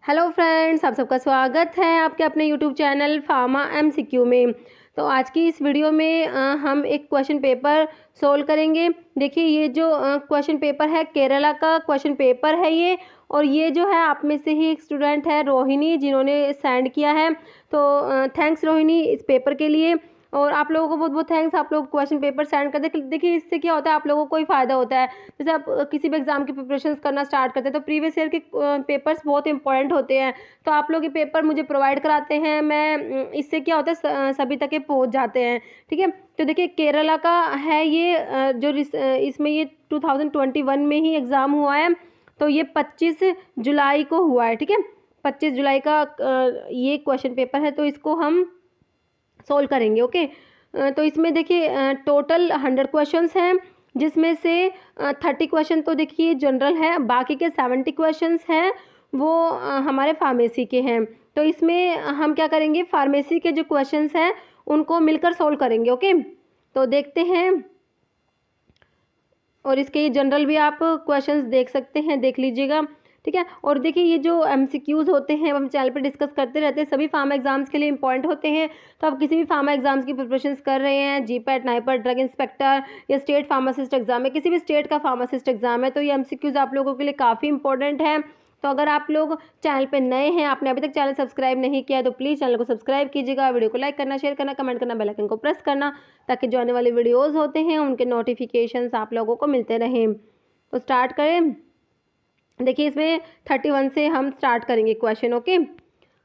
Hello friends, आप सबका स्वागत है आपके अपने यूट्यूब चैनल फार्मा एमसीक्यू में। तो आज की इस वीडियो में हम एक क्वेश्चन पेपर सोल्व करेंगे। देखिए, ये जो क्वेश्चन पेपर है केरला का क्वेश्चन पेपर है ये, और ये जो है आप में से ही एक स्टूडेंट है रोहिणी, जिन्होंने सेंड किया है। तो थैंक्स रोहिणी इस पेपर के लिए, और आप लोगों को बहुत बहुत थैंक्स। आप लोग क्वेश्चन पेपर सेंड करते। देखिए, इससे क्या होता है, आप लोगों को ही फ़ायदा होता है। जैसे आप किसी भी एग्जाम की प्रिपरेशन करना स्टार्ट करते हैं तो प्रीवियस ईयर के पेपर्स बहुत इंपॉर्टेंट होते हैं। तो आप लोग ये पेपर मुझे प्रोवाइड कराते हैं, मैं इससे क्या होता है सभी तक ये पहुँच जाते हैं। ठीक है, तो देखिए केरला का है ये, इसमें ये 2021 में ही एग्ज़ाम हुआ है। तो ये 25 जुलाई को हुआ है। ठीक है, 25 जुलाई का ये क्वेश्चन पेपर है, तो इसको हम सोल्व करेंगे। ओके, तो इसमें देखिए टोटल 100 क्वेश्चंस हैं, जिसमें से 30 क्वेश्चन तो देखिए जनरल है, बाकी के 70 क्वेश्चंस हैं वो हमारे फार्मेसी के हैं। तो इसमें हम क्या करेंगे, फार्मेसी के जो क्वेश्चंस हैं उनको मिलकर सोल्व करेंगे। ओके, तो देखते हैं। और इसके ये जनरल भी आप क्वेश्चंस देख सकते हैं, देख लीजिएगा। ठीक है, और देखिए ये जो एमसीक्यूज़ होते हैं हम चैनल पे डिस्कस करते रहते हैं, सभी फार्मा एग्जाम्स के लिए इंपॉर्टेंट होते हैं। तो आप किसी भी फार्मा एग्जाम्स की प्रिपरेशंस कर रहे हैं, जीपैट, नाइपर, ड्रग इंस्पेक्टर या स्टेट फार्मासिस्ट एग्जाम है, किसी भी स्टेट का फार्मासिस्ट एग्जाम है, तो ये एमसीक्यूज़ आप लोगों के लिए काफ़ी इंपॉर्टेंट है। तो अगर आप लोग चैनल पे नए हैं, आपने अभी तक चैनल सब्सक्राइब नहीं किया है, तो प्लीज़ चैनल को सब्सक्राइब कीजिएगा, वीडियो को लाइक करना, शेयर करना, कमेंट करना, बेल आइकन को प्रेस करना, ताकि जो आने वाले वीडियोज़ होते हैं उनके नोटिफिकेशंस आप लोगों को मिलते रहें। तो स्टार्ट करें। देखिए इसमें 31 से हम स्टार्ट करेंगे क्वेश्चन। ओके,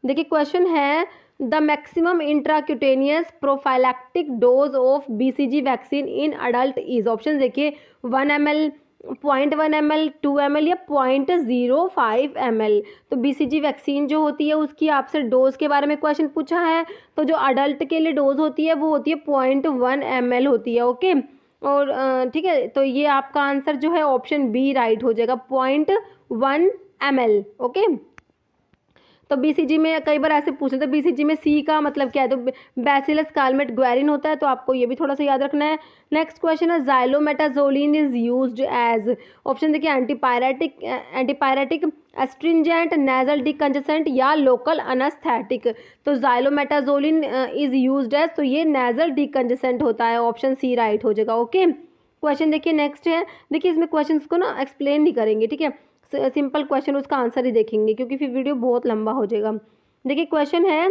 देखिए क्वेश्चन है the maximum intracutaneous prophylactic dose of BCG vaccine in adult is. Option देखिए 1 ml, 0.1 ml, 2 ml या 0.05 ml। तो बीसीजी वैक्सीन जो होती है उसकी आपसे डोज के बारे में क्वेश्चन पूछा है। तो जो अडल्ट के लिए डोज होती है वो होती है 0.1 ml होती है। ओके, और ठीक है, तो ये आपका आंसर जो है ऑप्शन बी राइट हो जाएगा, 0.1 ml। ओके, तो बीसीजी में कई बार ऐसे पूछ लेते हैं बीसीजी में सी का मतलब क्या है, तो बैसिलस कालमेट ग्वेरिन होता है, तो आपको ये भी थोड़ा सा याद रखना है। नेक्स्ट क्वेश्चन है जाइलोमेटाजोलिन इज यूज्ड एज। ऑप्शन देखिए एंटीपायरेटिक, एस्ट्रिंजेंट, नेजल डिकंजेसेंट या लोकल अनस्थेटिक। तो जाइलोमेटाजोलिन इज यूज्ड एज, तो ये नेजल डिकंजेसेंट होता है, ऑप्शन सी राइट हो जाएगा। ओके, क्वेश्चन देखिए नेक्स्ट है। देखिए इसमें क्वेश्चन को ना एक्सप्लेन नहीं करेंगे, ठीक है, सिंपल क्वेश्चन उसका आंसर ही देखेंगे, क्योंकि फिर वीडियो बहुत लंबा हो जाएगा। देखिए क्वेश्चन है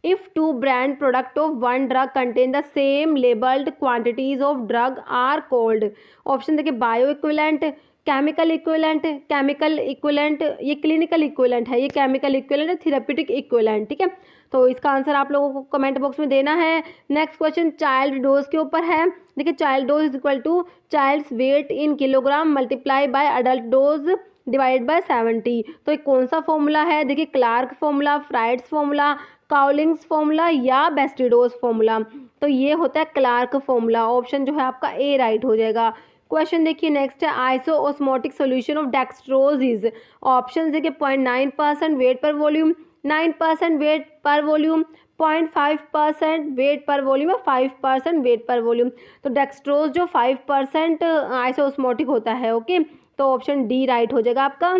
if two brand product of one drug contain the same labelled quantities of drug are called. Option देखिए बायो इक्विवेलेंट, केमिकल इक्विवेलेंट, ये क्लिनिकल इक्विवेलेंट है, ये केमिकल इक्विवेलेंट है, थेरेप्यूटिक इक्विवेलेंट। ठीक है, तो इसका आंसर आप लोगों को कमेंट बॉक्स में देना है। नेक्स्ट क्वेश्चन चाइल्ड डोज के ऊपर है। देखिए child dose is equal to child's weight in kilogram multiply by adult dose divide by 70। तो एक कौन सा फॉर्मूला है, देखिए Clark formula, Fried's formula, Cowling's formula या बेस्टिडोज फॉर्मूला। तो ये होता है क्लार्क फॉर्मूला, ऑप्शन जो है आपका ए राइट हो जाएगा। क्वेश्चन देखिए नेक्स्ट है isoosmotic solution of dextrose is. Option देखिए 0.9% weight per volume, 9% weight per volume, 0.5% weight per volume या 5% वेट पर वॉल्यूम। तो डेक्सट्रोज जो 5% आइसोओस्मोटिक होता है। ओके, तो ऑप्शन डी राइट हो जाएगा आपका।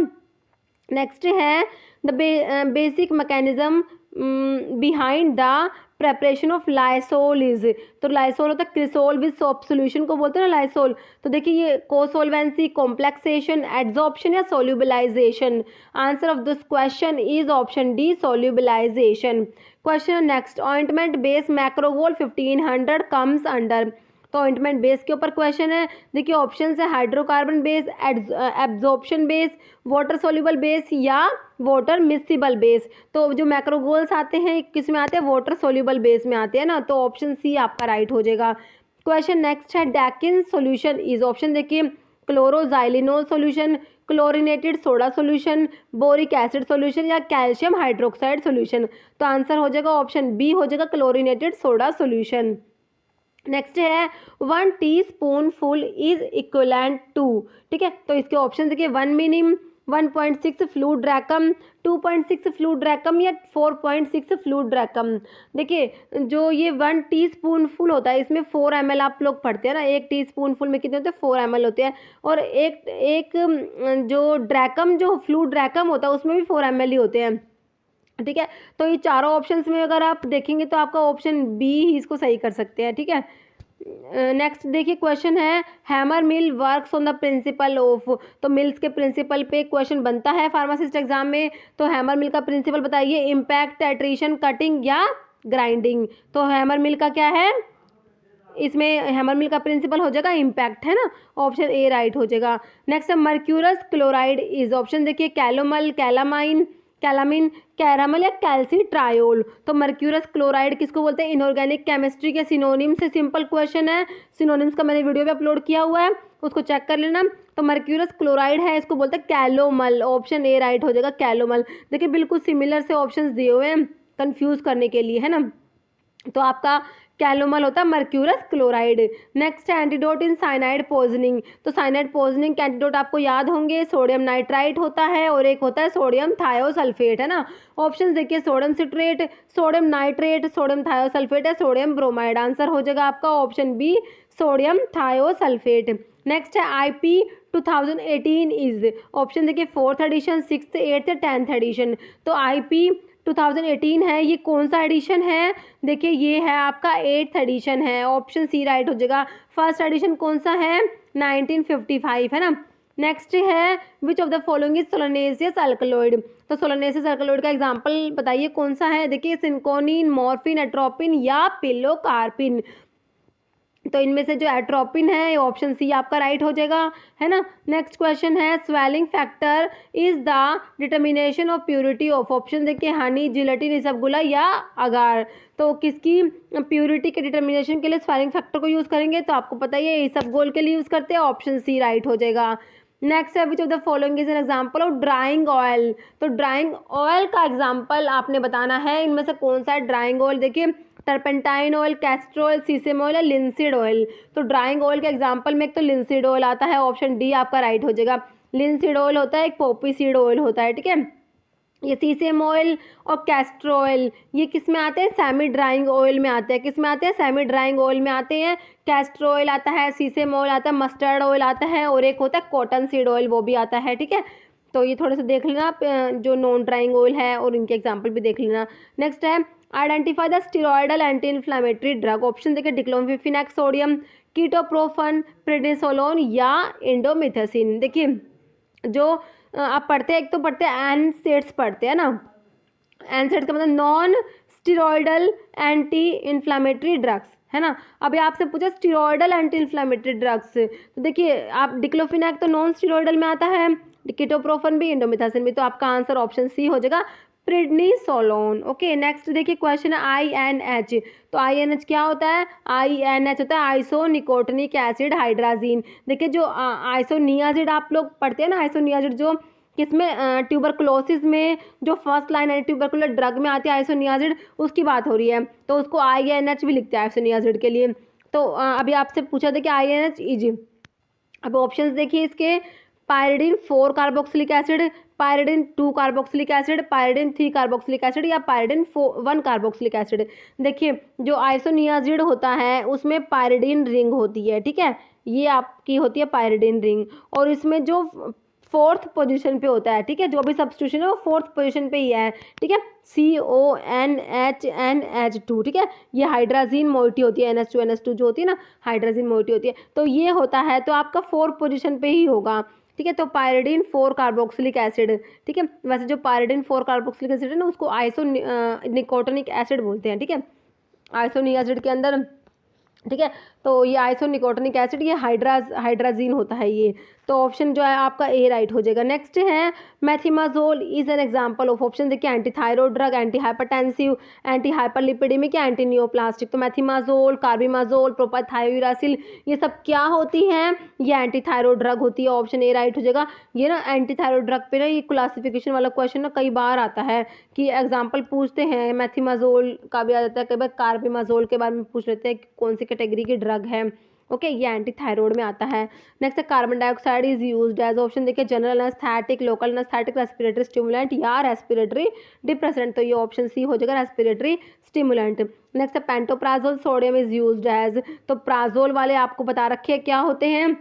नेक्स्ट है the basic mechanism behind the preparation of Lysol is. तो लाइसोल होता है क्रिसोल विद सोप सोल्यूशन को बोलते हैं ना लाइसोल। तो देखिए ये कोसोल्वेंसी, कॉम्प्लेक्सेशन, एड्सॉर्प्शन या solubilisation. Answer of this question is option D solubilisation. Question next ointment base macrogol 1500 comes under. तो ऑइंटमेंट बेस के ऊपर क्वेश्चन है। देखिए ऑप्शन है hydrocarbon base, absorption base, water soluble base या वाटर मिसिबल बेस। तो जो मैक्रोगोल्स आते हैं किस में आते हैं, वाटर सोल्यूबल बेस में आते हैं ना, तो ऑप्शन सी आपका राइट हो जाएगा। क्वेश्चन नेक्स्ट है डैकिन सोल्यूशन इज। ऑप्शन देखिए chloroxylenol solution, chlorinated soda solution, boric acid solution या कैल्शियम हाइड्रोक्साइड सोल्यूशन। तो आंसर हो जाएगा ऑप्शन बी हो जाएगा क्लोरिनेटेड सोडा सोल्यूशन। नेक्स्ट है 1 teaspoon full is equivalent to. ठीक है, तो इसके ऑप्शन देखिए 1 मिनी, 1.6 फ्लूड्रैकम, 2.6 फ्लूड्रैकम या 4.6 फ्लूड्रैकम। देखिए जो ये 1 टीस्पूनफुल होता है इसमें 4 ml आप लोग पढ़ते हैं ना, 1 टीस्पूनफुल में कितने होते हैं 4 ml होते हैं, और एक एक जो ड्रैकम जो फ्लूड्रैकम होता है उसमें भी 4 ml ही होते हैं, ठीक है। तो ये चारों ऑप्शंस में अगर आप देखेंगे तो आपका ऑप्शन बी ही इसको सही कर सकते हैं, ठीक है। नेक्स्ट देखिए क्वेश्चन है, hammer mill works on the principle of, तो मिल्स के प्रिंसिपल पे क्वेश्चन बनता है फार्मासिस्ट एग्जाम में, तो हैमर मिल का प्रिंसिपल बताइए, इम्पैक्ट, टाइट्रेशन, कटिंग या ग्राइंडिंग। तो हैमर मिल का क्या है, इसमें हैमर मिल का प्रिंसिपल हो जाएगा इम्पैक्ट, है ना, ऑप्शन ए राइट हो जाएगा। नेक्स्ट है मर्क्यूरस क्लोराइड इज, ऑप्शन देखिए कैलोमल, कैलामाइन, कैलामिन, कैरामल या कैल्सीट्रायोल। तो मर्क्यूरस क्लोराइड किसको बोलते हैं, इनऑर्गेनिक केमिस्ट्री के सिनोनिम से सिंपल क्वेश्चन है, सिनोनिम्स का मैंने वीडियो पे अपलोड किया हुआ है, उसको चेक कर लेना। तो मर्क्यूरस क्लोराइड है, इसको बोलते हैं कैलोमल, ऑप्शन ए राइट हो जाएगा कैलोमल। देखिए बिल्कुल सिमिलर से ऑप्शंस दिए हुए हैं कंफ्यूज करने के लिए, है ना, तो आपका कैलोमल होता है मर्क्यूरस क्लोराइड। नेक्स्ट है एंटीडोट इन साइनाइड पॉइजनिंग, तो साइनाइड पॉइजनिंग के एंटीडोट आपको याद होंगे, सोडियम नाइट्राइट होता है और एक होता है सोडियम थायोसल्फेट, है ना। ऑप्शन देखिए sodium citrate, sodium nitrate, sodium thiosulphate या सोडियम ब्रोमाइड। आंसर हो जाएगा आपका option B sodium thiosulphate. Next है आईपी 2018 इज, ऑप्शन देखिए 4th एडिशन, 6th, 8th या 10th एडिशन। तो आईपी 2018 है, ये कौन सा एडिशन है, देखिए ये है आपका 8th एडिशन है, ऑप्शन सी राइट हो जाएगा। फर्स्ट एडिशन कौन सा है, 1955, है ना। नेक्स्ट है which of the following is solanaceous alkaloid, तो सोलोनेसियस अल्कलॉइड का एग्जांपल बताइए कौन सा है, देखिए सिंकोनिन, मॉर्फिन, एट्रोपिन या पिलोकार्पिन। तो इनमें से जो एट्रोपिन है ऑप्शन सी आपका राइट हो जाएगा, है ना। नेक्स्ट क्वेश्चन है swelling factor is the determination of purity of, option देखिए हनी, जिलेटिन, इसबगोला या अगार। तो किसकी प्योरिटी के डिटर्मिनेशन के लिए स्वेलिंग फैक्टर को यूज़ करेंगे, तो आपको पता ही है इसबगोल के लिए यूज़ करते हैं, ऑप्शन सी राइट हो जाएगा। नेक्स्ट है which of the following is an example of drawing oil, तो ड्राइंग ऑयल का एग्जाम्पल आपने बताना है, इनमें से कौन सा है ड्राइंग ऑयल, देखिए टर्पेंटाइन ऑयल, कैस्टर ऑयल, सीसम ऑयल या लिंसीड ऑयल। तो ड्राइंग ऑयल के एग्जांपल में एक तो लिंसीड ऑयल आता है, ऑप्शन डी आपका राइट हो जाएगा। लिंसीड ऑयल होता है, एक पोपी सीड ऑयल होता है, ठीक है। ये सीसम ऑयल और कैस्टर ऑयल ये किस में आते हैं, सेमी ड्राइंग ऑयल में आते हैं, किस में आते हैं, सेमी ड्राइंग ऑयल में आते हैं। कैस्टर ऑयल आता है, सीसम ऑयल आता है, मस्टर्ड ऑयल आता है और एक होता है कॉटन सीड ऑयल, वो भी आता है, ठीक है। तो ये थोड़ा सा देख लेना आप जो नॉन ड्राइंग ऑयल है और इनके एग्जाम्पल भी देख लेना। नेक्स्ट है identify the steroidal anti inflammatory drug, option देखिए डिक्लोफिनेक सोडियम, कीटोप्रोफन, प्रेडिसोलोन या इंडोमिथासिन। देखिए जो आप पढ़ते हैं, एक तो पढ़ते हैं एनसेड्स पढ़ते हैं ना, एनसेड्स का मतलब non steroidal anti inflammatory drugs, है ना। अभी आपसे पूछा स्टीरॉयडल एंटी इन्फ्लामेटरी ड्रग्स, तो देखिए आप डिक्लोफिनेक तो नॉन स्टीरॉयडल में आता है, कीटोप्रोफन भी, इंडोमिथासिन भी, तो आपका आंसर ऑप्शन सी हो जाएगा प्रेडनिसोलोन। ओके नेक्स्ट देखिए क्वेश्चन है INH, तो INH क्या होता है, INH होता है आइसोनिकोटिनिक एसिड हाइड्राजीन। देखिए जो आइसोनियाजिड आप लोग पढ़ते हैं ना, आइसोनियाजिड जो किसमें ट्यूबरकुलोसिस में जो फर्स्ट लाइन है ट्यूबरकुलर ड्रग में आती है आइसोनियाजिड, उसकी बात हो रही है, तो उसको INH भी लिखते हैं आइसोनियाजिड के लिए। तो अभी आपसे पूछा था कि INH इज, अब ऑप्शंस देखिए इसके, pyridine 4 carboxylic acid, pyridine 2 carboxylic acid, pyridine 3 carboxylic acid या पायरिडीन 1 कार्बोक्सिलिक एसिड। देखिए जो आइसोनियाजिड होता है उसमें पायरिडीन रिंग होती है, ठीक है, ये आपकी होती है पायरिडीन रिंग, और इसमें जो 4th पोजीशन पे होता है, ठीक है, जो भी सब्स्टिट्यूशन है वो 4th पोजीशन पे ही है, ठीक है, CONHNH2, ठीक है, ये हाइड्राजीन मोइटी होती है, NH2 जो होती है ना हाइड्राजीन मोइटी होती है, तो ये होता है, तो आपका 4th पोजीशन पे ही होगा, ठीक है। तो पायरिडीन 4 कार्बोक्सिलिक एसिड, ठीक है, वैसे जो पायरिडीन 4 कार्बोक्सिलिक एसिड है ना उसको निकोटिनिक एसिड बोलते हैं, ठीक है, आइसोनियाजिड के अंदर, ठीक है। तो ये आइसोनिकोटिनिक एसिड ये हाइड्राजीन होता है ये, तो ऑप्शन जो है आपका ए राइट हो जाएगा। नेक्स्ट है methimazole is an example of, option देखिए anti thyroid drug, anti hypertensive, anti hyperlipidemic या एंटी नियोप्लास्टिक। तो मेथिमाजोल, कार्बिमाजोल, प्रोपाथायोरासिल ये सब क्या होती हैं, ये एंटी थायरॉइड ड्रग होती है, ऑप्शन ए राइट हो जाएगा। ये ना एंटी थायरॉइड ड्रग पे ना ये क्लासिफिकेशन वाला क्वेश्चन ना कई बार आता है कि एग्जाम्पल पूछते हैं, मेथिमाजोल का भी आ जाता है, कई बार कार्बिमाजोल के बारे में पूछ लेते हैं कि कौन सी कैटेगरी की ड्रग है, ओके, ये एंटी थायराइड में आता है। नेक्स्ट है carbon dioxide is used as, option देखिए general anaesthetic, local anaesthetic, respiratory stimulant या रेस्पिरेटरी डिप्रेसेंट, तो ये ऑप्शन सी हो जाएगा रेस्पिरेटरी स्टिमुलेंट। नेक्स्ट है pantoprazole sodium is used as, तो प्राजोल वाले आपको बता रखे हैं क्या होते हैं।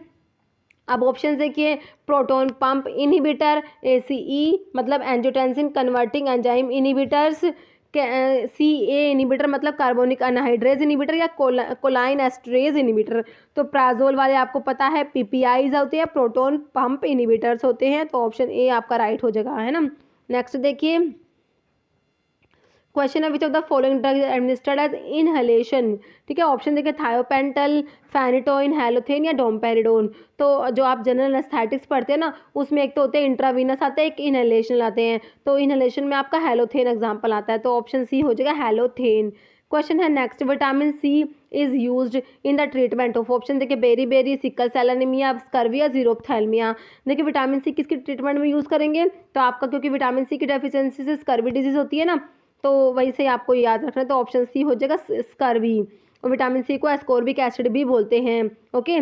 अब ऑप्शन देखिए प्रोटोन पंप इनहिबिटर, ACE मतलब angiotensin converting enzyme inhibitors, CA inhibitor मतलब कार्बोनिक अनहाइड्रेज इनहिबिटर या कोलाइन एस्ट्रेज इनहिबिटर। तो प्राजोल वाले आपको पता है PPIs होते हैं, प्रोटोन पंप इनहिबिटर्स होते हैं, तो ऑप्शन ए आपका राइट हो जाएगा, है ना। नेक्स्ट देखिए क्वेश्चन है which of the following drug administered as inhalation, ठीक है। ऑप्शन देखिए थायोपेंटल, फेनिटोइन, हेलोथेन या डोमपेरिडोन। तो जो आप जनरल एस्थेटिक्स पढ़ते हैं ना, उसमें एक तो होते हैं इंट्रावीनस आते हैं, एक इनहेलेशन आते हैं, तो इनहेलेशन में आपका हेलोथेन एग्जाम्पल आता है, तो ऑप्शन सी हो जाएगा हेलोथेन। क्वेश्चन है next, vitamin C is used in the treatment of, option देखिए beriberi, sickle cell anaemia, scurvy या जीरोप्थेल्मिया। देखिए विटामिन सी किसकी ट्रीटमेंट में यूज़ करेंगे, तो आपका क्योंकि विटामिन सी की डेफिशिएंसी से स्कर्वी डिजीज होती है ना, तो वही से आपको याद रखना है, तो ऑप्शन सी हो जाएगा स्कर्वी। और विटामिन सी को एस्कॉर्बिक एसिड भी बोलते हैं, ओके।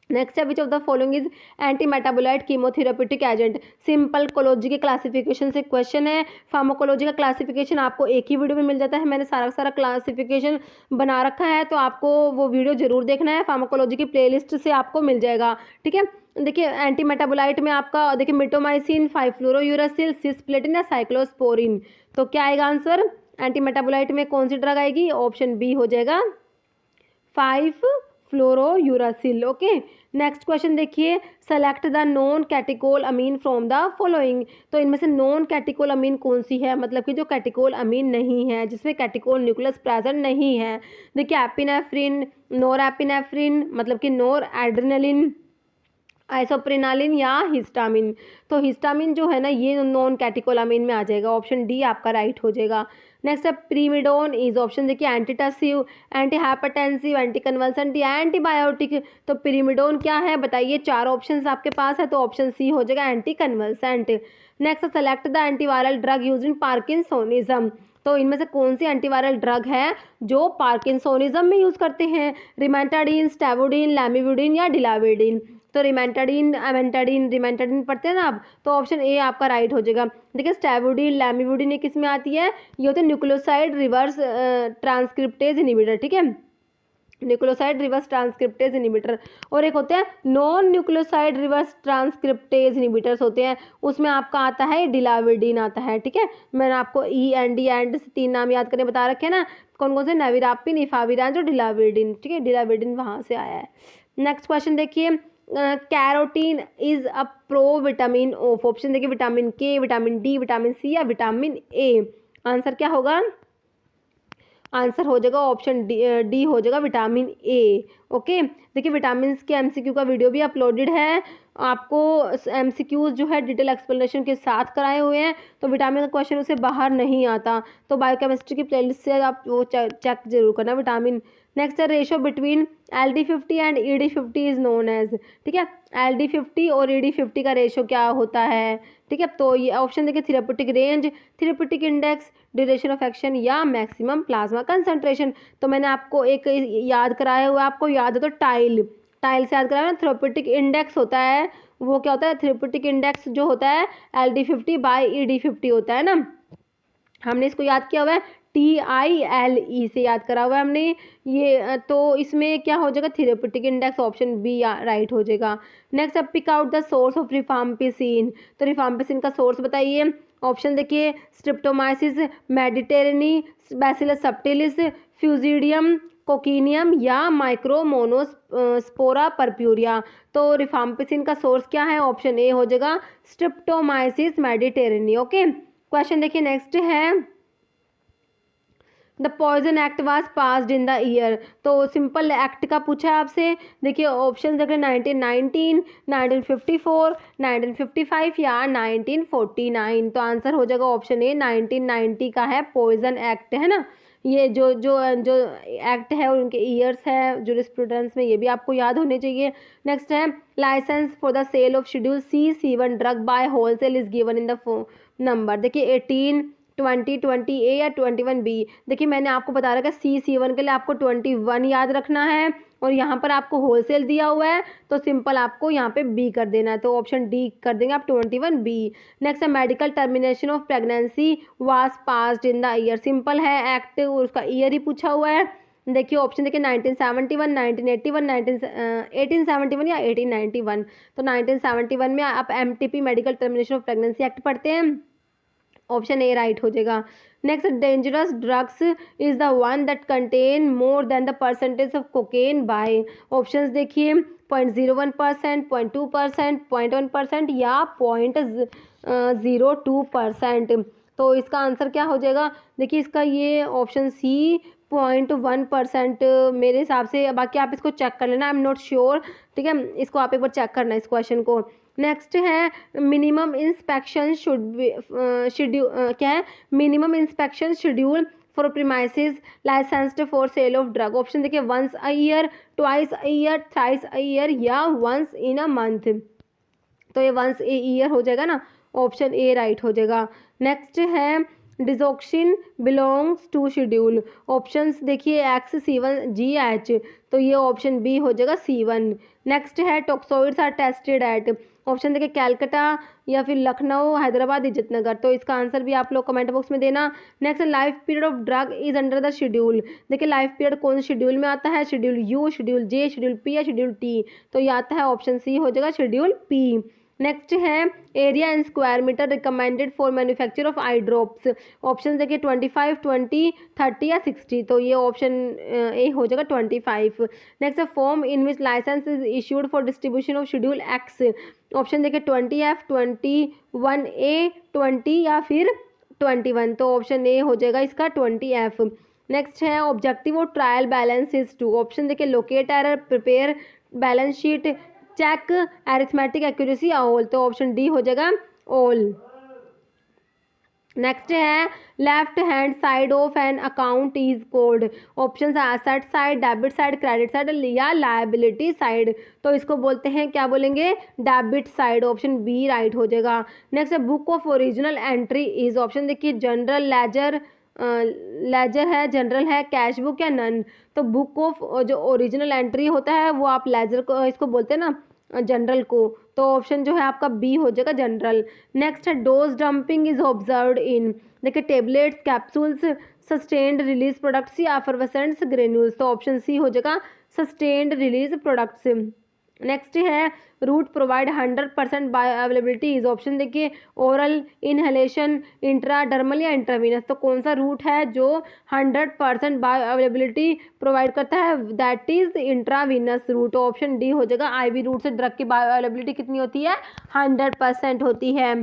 नेक्स्ट है which of the following is anti metabolite chemotherapeutic agent, simple कोलॉजी के क्लासिफिकेशन से क्वेश्चन है। फार्माकोलॉजी का क्लासिफिकेशन आपको एक ही वीडियो में मिल जाता है, मैंने सारा क्लासिफिकेशन बना रखा है, तो आपको वो वीडियो जरूर देखना है, फार्माकोलॉजी की प्लेलिस्ट से आपको मिल जाएगा, ठीक है। देखिए एंटी मेटाबोलाइट में आपका देखिए मिटोमाइसिन, 5-फ्लोरोयूरासिल, सिस्प्लेटिन या साइक्लोस्पोरिन, तो क्या आएगा आंसर, एंटी मेटाबोलाइट में कौन सी ड्रग आएगी, ऑप्शन बी हो जाएगा 5-फ्लोरोयूरासिल, ओके। नेक्स्ट क्वेश्चन देखिए select the non catecholamine from the following, तो इनमें से नॉन कैटिकोल अमीन कौन सी है, मतलब कि जो कैटिकोल अमीन नहीं है, जिसमें कैटिकोल न्यूक्लियस प्रेजेंट नहीं है। देखिए एपिनेफ्रिन, नोरएपिनेफ्रिन मतलब कि नोर एड्रेनलिन, आइसोप्रेनालिन या हिस्टामिन, तो हिस्टामिन जो है ना ये नॉन कैटिकोलामिन में आ जाएगा, ऑप्शन डी आपका राइट हो जाएगा। नेक्स्ट है प्रीमिडोन इज, ऑप्शन देखिए antitussive, anti hypertensive, anti convulsant या एंटीबायोटिक, तो प्रीमिडोन क्या है बताइए, 4 ऑप्शंस आपके पास है, तो ऑप्शन सी हो जाएगा anti convulsant. Next select the antiviral drug use in parkinsonism, तो इनमें से कौन सी एंटीवायरल ड्रग है जो पार्किंसोनिज्म में यूज करते हैं, रिमेंटाडीन, स्टेबुडिन, लैमिविडिन या डिलाविडिन, तो रिमेंटाडीन पढ़ते हैं ना आप, तो ऑप्शन ए आपका राइट हो जाएगा। देखिए स्टेबुडिन, लैमिविडिन ये किस में आती है, ये होते हैं न्यूक्लियोसाइड रिवर्स ट्रांसक्रिप्टेज इनहिबिटर, ठीक है, न्यूक्लियोसाइड रिवर्स ट्रांसक्रिप्टेज इनहिबिटर, और एक होते हैं non nucleoside reverse transcriptase inhibitors होते हैं, उसमें आपका आता है डिलाविडिन आता है, ठीक है। मैंने आपको ई एंड डी एंड 3 नाम याद करने बता रखे हैं ना, कौन कौन से, नेविरापिन, इफाविरान, जो डिलाविडिन, ठीक है, डिलाविडिन वहाँ से आया है। नेक्स्ट क्वेश्चन देखिए carotene is a pro vitamin of, option देखिए विटामिन के, विटामिन डी, विटामिन सी या विटामिन ए, आंसर क्या होगा, आंसर हो जाएगा ऑप्शन डी हो जाएगा विटामिन ए, ओके। देखिए विटामिन के MCQ का वीडियो भी अपलोडेड है, आपको MCQs जो है डिटेल एक्सप्लेनेशन के साथ कराए हुए हैं, तो विटामिन का क्वेश्चन उससे बाहर नहीं आता, तो बायोकेमिस्ट्री की प्लेलिस्ट से आप वो चेक जरूर करना विटामिन। नेक्स्ट है ratio between LD50 and ED50 is known as, ठीक है, LD50 और ED50 का रेशो क्या होता है, ठीक है, तो ये ऑप्शन देखिए therapeutic range, therapeutic index, duration of action या मैक्सिमम प्लाज्मा कंसंट्रेशन, तो मैंने आपको एक याद कराया हुआ, आपको याद हो तो टाइल से याद कराया ना, थेरेप्यूटिक इंडेक्स होता है, वो क्या होता है, थेरेप्यूटिक इंडेक्स जो होता है LD50/ED50 होता है ना, हमने इसको याद किया हुआ है TILE से याद करा हुआ है हमने ये, तो इसमें क्या हो जाएगा therapeutic index, option B right हो जाएगा। नेक्स्ट अब pick out the source of rifampicin, तो रिफाम्पिसिन का सोर्स बताइए, ऑप्शन देखिए Streptomyces, mediterranei, Bacillus subtilis, Fusidium, coccineum या माइक्रोमोनोस्पोरा परप्यूरिया, तो रिफाम्पिसिन का सोर्स क्या है, ऑप्शन ए हो जाएगा स्ट्रिप्टोमाइसिस मेडिटेरेनी, ओके। क्वेश्चन देखिए नेक्स्ट है the poison act was passed in the year, तो सिंपल एक्ट का पूछा है आपसे, देखिए ऑप्शन देखिए 1919, 1954, 1955 या 1949, तो आंसर हो जाएगा ऑप्शन ए 1990 का है पॉइजन एक्ट, है ना। ये जो एक्ट है उनके ईयर्स है जूरिस्प्रूडेंस में, ये भी आपको याद होने चाहिए। नेक्स्ट है licence for the sale of schedule C/C1 drug by wholesale is given in the number, देखिए 18, 20, 20A या 21B, देखिए मैंने आपको बता रखा है C/C1 के लिए आपको 21 याद रखना है और यहाँ पर आपको होलसेल दिया हुआ है, तो सिंपल आपको यहाँ पे बी कर देना है, तो ऑप्शन डी कर देंगे आप 21 बी। नेक्स्ट है medical termination of pregnancy was passed in the year, simple है, एक्ट उसका ईयर ही पूछा हुआ है। देखिए ऑप्शन देखिए 1971, 1981, 1871 या 1891, तो 1971 में आप MTP medical termination of pregnancy act पढ़ते हैं, ऑप्शन ए राइट हो जाएगा। Next, dangerous drugs is the one that contain more than the percentage of cocaine by, options देखिए 0.01%, 0.2%, 0.1% या 0.02%, तो इसका आंसर क्या हो जाएगा? देखिए इसका ये ऑप्शन सी 0.1% मेरे हिसाब से, बाकी आप इसको चेक कर लेना, आई एम नॉट श्योर, ठीक है, इसको आप एक बार चेक करना इस क्वेश्चन को। नेक्स्ट है मिनिमम इंस्पेक्शन शुड बी क्या है, minimum inspection schedule for premises licensed for sale of drug, option देखिए once a year, twice a year, thrice a year या वंस इन अ मंथ, तो ये वंस ए ईयर हो जाएगा ना, option A right हो जाएगा। नेक्स्ट है digoxin belongs to schedule, options देखिए XC1GH, तो ये ऑप्शन बी हो जाएगा C1। नेक्स्ट है toxoids are tested at, option देखिए कैलकाटा या फिर लखनऊ, हैदराबाद, इज्जतनगर, तो इसका आंसर भी आप लोग कमेंट बॉक्स में देना। Next life period of drug is under the schedule, देखिए लाइफ पीरियड कौन से शेड्यूल में आता है, schedule U, schedule J, schedule P या शेड्यूल टी, तो ये आता है ऑप्शन सी हो जाएगा शेड्यूल पी। नेक्स्ट है area in square metre recommended for manufacture of eye drops, option देखिए 25, 20, 30 या 60, तो ये ऑप्शन ए हो जाएगा 25। नेक्स्ट है form in which licence is issued for distribution of schedule X, option देखिए 20F, 21A, 20 या फिर 21, तो ऑप्शन ए हो जाएगा इसका 20F। नेक्स्ट है objective of trial balance is to, option देखिए locate error, prepare balance sheet, check arithmetic accuracy all, तो ऑप्शन डी हो जाएगा ऑल। नेक्स्ट है left hand side of an account is called, option asset side, debit side, credit side या liability side, तो इसको बोलते हैं क्या बोलेंगे, debit side, option B right हो जाएगा। नेक्स्ट है book of original entry is, option देखिए जनरल, लेजर, लेजर है, जनरल है, कैश बुक या नन, तो बुक ऑफ जो ओरिजिनल एंट्री होता है वो आप लेजर को इसको बोलते हैं ना, जनरल को, तो ऑप्शन जो है आपका बी हो जाएगा जनरल। नेक्स्ट है dose dumping is observed in, देखिए tablets, capsules, sustained release products या एफरवेसेंट्स ग्रेन्यूल्स, तो ऑप्शन सी हो जाएगा सस्टेन्ड रिलीज प्रोडक्ट्स। नेक्स्ट है route provide 100% bio availability is, option देखिए ओरल, इनहेलेशन, इंट्राडर्मल या इंट्रावीनस, तो कौन सा रूट है जो 100% बायो अवेलेबिलिटी प्रोवाइड करता है, that is intravenous route, option D हो जाएगा। IV रूट से ड्रग की बायो अवेलेबिलिटी कितनी होती है, 100% होती है।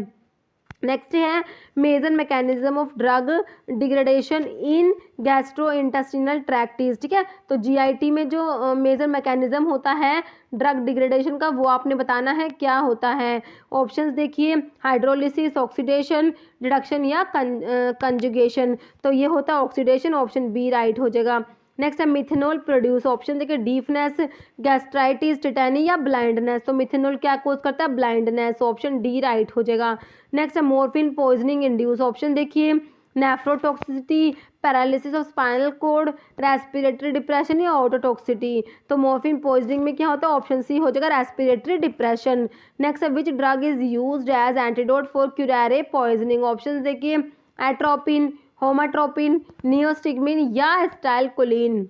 नेक्स्ट है major mechanism of drug degradation in gastrointestinal tract, ठीक है, तो GIT में जो मेजर मैकेनिज्म होता है ड्रग डिग्रेडेशन का वो आपने बताना है क्या होता है, ऑप्शंस देखिए हाइड्रोलिसिस, ऑक्सीडेशन, रिडक्शन या कंजुगेशन, तो ये होता है ऑक्सीडेशन, ऑप्शन बी राइट हो जाएगा। नेक्स्ट है मिथेनॉल प्रोड्यूस, ऑप्शन देखिए डीफनेस, गैस्ट्राइटिस, टिटैनी या ब्लाइंडनेस, तो मिथेनॉल क्या कोज करता है, ब्लाइंडनेस, ऑप्शन डी राइट हो जाएगा। नेक्स्ट है मॉर्फिन पॉइजनिंग इंड्यूस, ऑप्शन देखिए nephrotoxicity, paralysis of spinal cord, respiratory depression या ऑटोटॉक्सिटी, तो मॉर्फिन पॉइजनिंग में क्या होता है, ऑप्शन सी हो जाएगा रेस्पिरेटरी डिप्रेशन। नेक्स्ट है which drug is used as antidote for curare poisoning, option देखिए एट्रोपिन, होमाट्रोपिन, नियोस्टिग्मिन या स्टाइलकोलिन,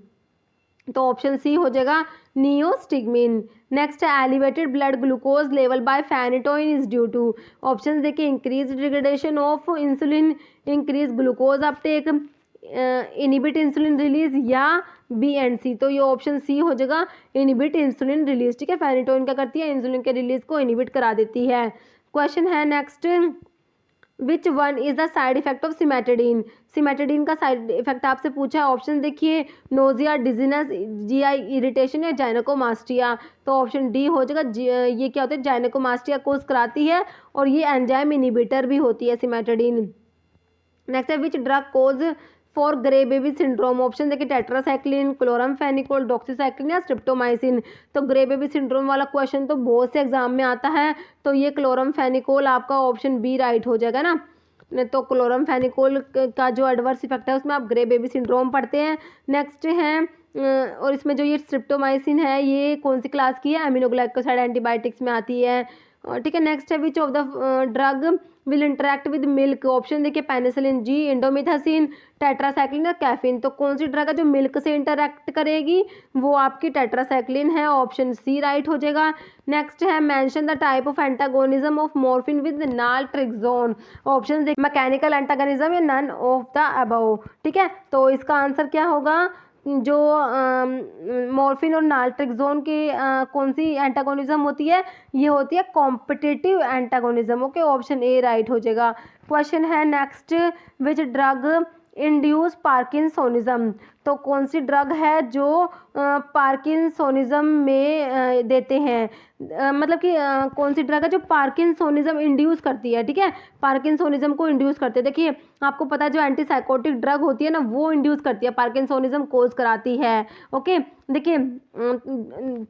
तो ऑप्शन सी हो जाएगा नियोस्टिग्मिन। नेक्स्ट है elevated blood glucose level by phenytoin is due to, option देखिए increase degradation of insulin, increase glucose uptake, inhibit insulin release या B and C, तो ये option C हो जाएगा इनिबिट इंसुलिन रिलीज, ठीक है, फेनिटोइन क्या करती है, इंसुलिन के रिलीज को इनिबिट करा देती है। क्वेश्चन है next which one is the side effect of सिमेटेडीन, सिमेटेडीन का साइड इफेक्ट आपसे पूछा है, ऑप्शन देखिए नोजिया, डिजीनेस, GI इरिटेशन या जाइनेकोमास्टिया, तो ऑप्शन डी हो जाएगा। ये क्या होता है, जाइनेकोमास्टिया कोज कराती है और ये एंजाइम इनिबिटर भी होती है सिमेटेडीन। नेक्स्ट है which drug cause for grey baby syndrome, option देखिए टेट्रासाइक्लिन, क्लोरामफेनिकोल, डॉक्सीसाइक्लिन या स्ट्रिप्टोमाइसिन, तो ग्रे बेबी सिंड्रोम वाला क्वेश्चन तो बहुत से एग्जाम में आता है, तो ये क्लोरामफेनिकोल आपका ऑप्शन बी राइट हो जाएगा ना। तो क्लोरमफेनिकोल का जो एडवर्स इफेक्ट है उसमें आप ग्रे बेबी सिंड्रोम पढ़ते हैं। नेक्स्ट है और इसमें जो ये स्ट्रिप्टोमाइसिन है ये कौन सी क्लास की है, एमिनोग्लाइकोसाइड एंटीबायोटिक्स में आती है। ठीक है, नेक्स्ट है which of the drug will interact with milk, option देखिए पेनिसिलिन जी, इंडोमिथासिन, टेट्रासाइक्लिन या कैफीन। तो कौन सी ड्रग है जो मिल्क से इंटरेक्ट करेगी, वो आपकी टेट्रासाइक्लिन है, ऑप्शन सी राइट हो जाएगा। नेक्स्ट है mention the type of antagonism of morphine with naltrexone, option देखिए मैकेनिकल एंटागोनिज्म या नन ऑफ द अबव। ठीक है, तो इसका आंसर क्या होगा, जो मॉर्फिन और नाल्ट्रिक्सोन की कौन सी एंटागोनिज्म होती है, ये होती है competitive antagonism. Okay, option A right हो जाएगा। क्वेश्चन है next, which drug induce parkinsonism, तो कौन सी ड्रग है जो पार्किंसोनिज्म में देते हैं, मतलब कि कौन सी ड्रग है जो पार्किंसोनिज्म इंड्यूस करती है। ठीक है, पार्किंसोनिज्म को इंड्यूस करते हैं। देखिए आपको पता है जो एंटीसाइकोटिक ड्रग होती है ना वो इंड्यूस करती है, पार्किंसोनिज्म कोज कराती है। ओके, देखिए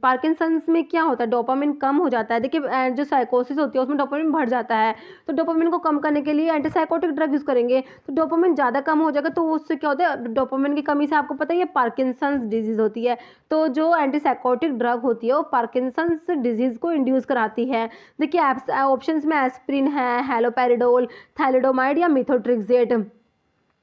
पार्किंसंस में क्या होता है, डोपामिन कम हो जाता है। देखिए जो साइकोसिस होती है उसमें डोपामिन बढ़ जाता है, तो डोपामिन को कम करने के लिए एंटीसाइकोटिक ड्रग यूज़ करेंगे तो डोपामिन ज़्यादा कम हो जाएगा, तो उससे क्या होता है, डोपामिन की कमी से आपको पता है ये पार्किंसंस डिजीज होती है। तो जो एंटीसाइकोटिक ड्रग होती है वो पार्किंसंस डिजीज को इंड्यूस कराती है। देखिए ऑप्शंस में एस्प्रिन है, हैलोपेरिडोल, थाइलिडोमाइड या मिथोट्रिक्सेट।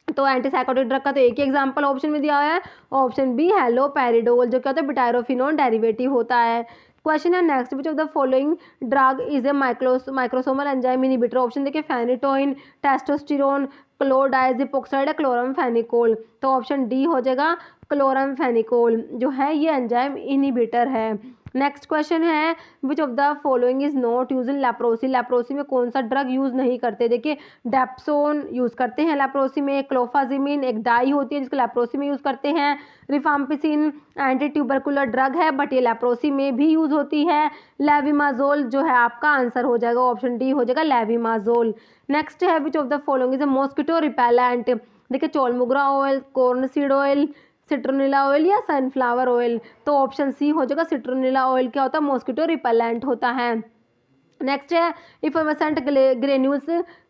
तो एंटीसाइकोटिक ड्रग का तो एक ही एग्जांपल ऑप्शन में दिया हुआ है, ऑप्शन बी हैलोपेरिडोल, जो क्या होता है बिटायरोफिनोन डेरिवेटिव होता है। क्वेश्चन है next, which of the following drug is a microsomal enzyme inhibitor, option देखिए फेनिटोइन, टेस्टोस्टेरोन, क्लोरडाइजिपोक्साइड या क्लोरमफेनिकोल। तो ऑप्शन डी हो जाएगा, क्लोरमफेनिकोल जो है ये एंजाइम इनहिबिटर है। नेक्स्ट क्वेश्चन है, which of the following is not use in leprosy, leprosy में कौन सा ड्रग यूज नहीं करते। देखिए डेप्सोन यूज करते हैं लेप्रोसी में, क्लोफाजिमिन एक डाई होती है जिसको लेप्रोसी में यूज करते हैं, रिफाम्पिसिन एंटी ट्यूबरकुलर ड्रग है बट ये लेप्रोसी में भी यूज होती है, लेविमाजोल जो है आपका आंसर हो जाएगा, ऑप्शन डी हो जाएगा लेविमाजोल। नेक्स्ट है, which of the following is a mosquito repellent, देखिए chaulmoogra oil, corn seed oil, citronella oil या सनफ्लावर ऑयल। तो ऑप्शन सी हो जाएगा, सिट्रोनिला ऑयल क्या होता है, मॉस्किटो रिपेलेंट होता है। नेक्स्ट है effervescent granules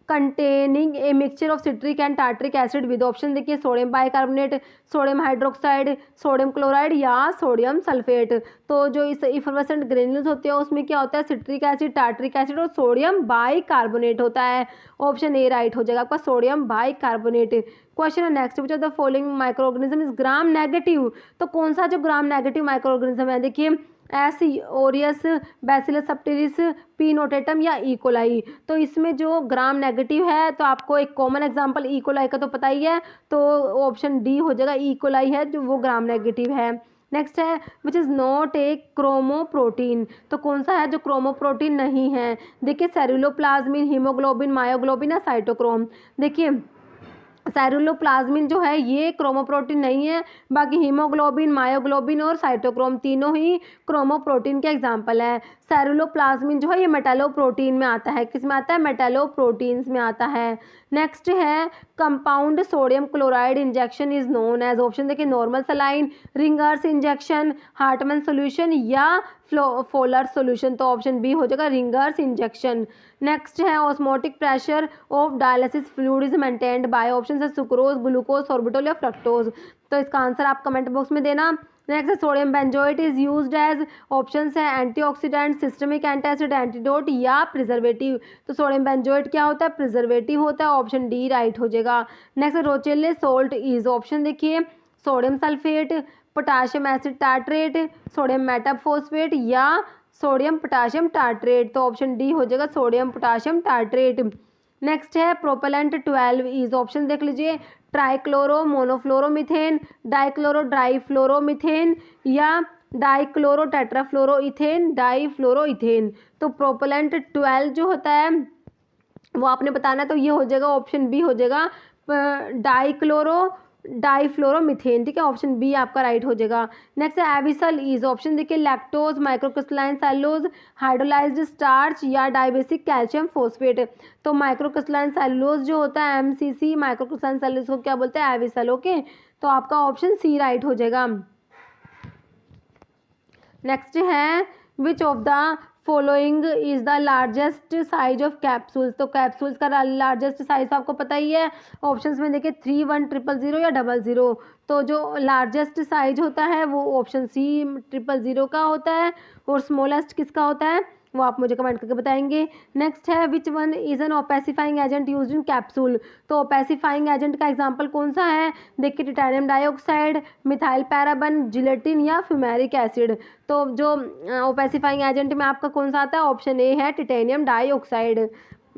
containing a mixture of citric and tartaric acid with, option देखिए sodium bicarbonate, sodium hydroxide, sodium chloride या सोडियम सल्फेट। तो जो इस इफर्वेसेंट ग्रेन्यूल्स होते हैं उसमें क्या होता है, सिट्रिक एसिड, टार्ट्रिक एसिड और सोडियम बाइकार्बोनेट होता है, ऑप्शन ए राइट हो जाएगा आपका, सोडियम बाइकार्बोनेट। क्वेश्चन है next, which of the following microorganism is gram negative, तो कौन सा जो ग्राम नेगेटिव माइक्रोऑर्गेनिज्म है, देखिए S aureus, Bacillus subtilis, P notatum या इकोलाई। तो इसमें जो ग्राम नेगेटिव है तो आपको एक कॉमन एग्जांपल इकोलाई का तो पता ही है, तो ऑप्शन डी हो जाएगा, इकोलाई है जो वो ग्राम नेगेटिव है। नेक्स्ट है, which is not a chromoprotein, तो कौन सा है जो क्रोमोप्रोटीन नहीं है, देखिए सेरुलोप्लाज्मिन, हीमोग्लोबिन, मायोग्लोबिन या साइटोक्रोम। देखिए सेरुलोप्लाज्मिन जो है ये क्रोमोप्रोटीन नहीं है, बाकी हीमोग्लोबिन, मायोग्लोबिन और साइटोक्रोम तीनों ही क्रोमोप्रोटीन के एग्जाम्पल है। सेरुलोप्लाज्मिन जो है ये मेटालोप्रोटीन में आता है, किस में आता है, मेटालोप्रोटीन्स में आता है। नेक्स्ट है compound sodium chloride injection is known as, option देखिए normal saline, Ringer's injection, Hartmann solution या फोलर सोल्यूशन। तो ऑप्शन बी हो जाएगा रिंगर्स इंजेक्शन। नेक्स्ट है osmotic pressure of dialysis fluid is maintained by, option है sucrose, glucose, sorbitol या fructose. तो इसका आंसर आप कमेंट बॉक्स में देना। नेक्स्ट है sodium benzoate is used as, option है एंटीऑक्सीडेंट, सिस्टमिक एंटासिड, एंटीडोट या प्रिजर्वेटिव। तो सोडियम बेंजोएट क्या होता है, प्रिजर्वेटिव होता है, ऑप्शन डी राइट हो जाएगा। Next Rochelle salt is, option देखिए sodium sulphate, potassium acid tartrate, sodium metaphosphate या सोडियम पोटाशियम टार्ट्रेट। तो ऑप्शन डी हो जाएगा सोडियम पोटाशियम टार्ट्रेट। नेक्स्ट है प्रोपेलेंट 12 इज, ऑप्शन देख लीजिए ट्राइक्लोरो मोनोफ्लोरोमीथेन, डाइक्लोरो डाइफ्लोरोमीथेन या डाइक्लोरो टेट्राफ्लोरोइथेन, डाइफ्लोरोइथेन। तो प्रोपेलेंट 12 जो होता है वो आपने बताना, तो ये हो जाएगा ऑप्शन बी हो जाएगा डाइक्लोरो डाइफ्लोरोमीथेन। ठीक है, ऑप्शन बी आपका राइट हो जाएगा। नेक्स्ट है एविसल इज, ऑप्शन देखिए lactose, microcrystalline cellulose, hydrolysed starch या डाइबेसिक कैल्शियम फॉस्फेट। तो माइक्रोक्रिस्टलाइन सेलुलोज जो होता है एमसीसी, माइक्रोक्रिस्टलाइन सेलुलोज को क्या बोलते हैं, एविसल। ओके, तो आपका ऑप्शन सी राइट हो जाएगा। नेक्स्ट है which of the following is the largest size of capsules. तो कैप्सूल्स का लार्जेस्ट साइज आपको पता ही है। ऑप्शंस में देखिए 3, 1, 000 या 00। तो जो लार्जेस्ट साइज होता है वो ऑप्शन सी 000 का होता है। और स्मॉलेस्ट किसका होता है वो आप मुझे कमेंट करके बताएंगे। नेक्स्ट है which one is an opacifying agent used in capsule. तो ओपेसिफाइंग एजेंट का एग्जांपल कौन सा है? देखिए titanium dioxide, methyl paraben, gelatin या फ्यूमेरिक एसिड। तो जो ओपेसिफाइंग एजेंट में आपका कौन सा आता है? ऑप्शन ए है टाइटेनियम डाइऑक्साइड।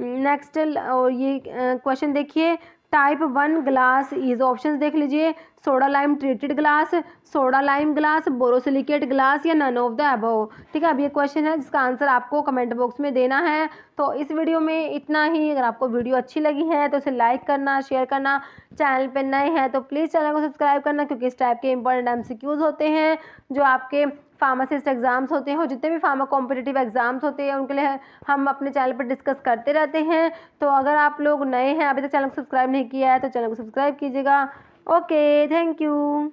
नेक्स्ट ये क्वेश्चन देखिए, टाइप 1 ग्लास इज, ऑप्शंस देख लीजिए, soda lime treated glass, soda lime glass, borosilicate glass या नन ऑफ द अबव। ठीक है, अब ये क्वेश्चन है जिसका आंसर आपको कमेंट बॉक्स में देना है। तो इस वीडियो में इतना ही। अगर आपको वीडियो अच्छी लगी है तो इसे लाइक करना, शेयर करना, चैनल पर नए हैं तो प्लीज़ चैनल को सब्सक्राइब करना, क्योंकि इस टाइप के इंपॉर्टेंट MCQs होते हैं जो आपके फार्मासिस्ट एग्जाम्स होते हैं और जितने भी फार्मा कॉम्पिटिटिव एग्जाम्स होते हैं उनके लिए हम अपने चैनल पर डिस्कस करते रहते हैं। तो अगर आप लोग नए हैं, अभी तक चैनल को सब्सक्राइब नहीं किया है तो चैनल को सब्सक्राइब कीजिएगा। Okay, thank you.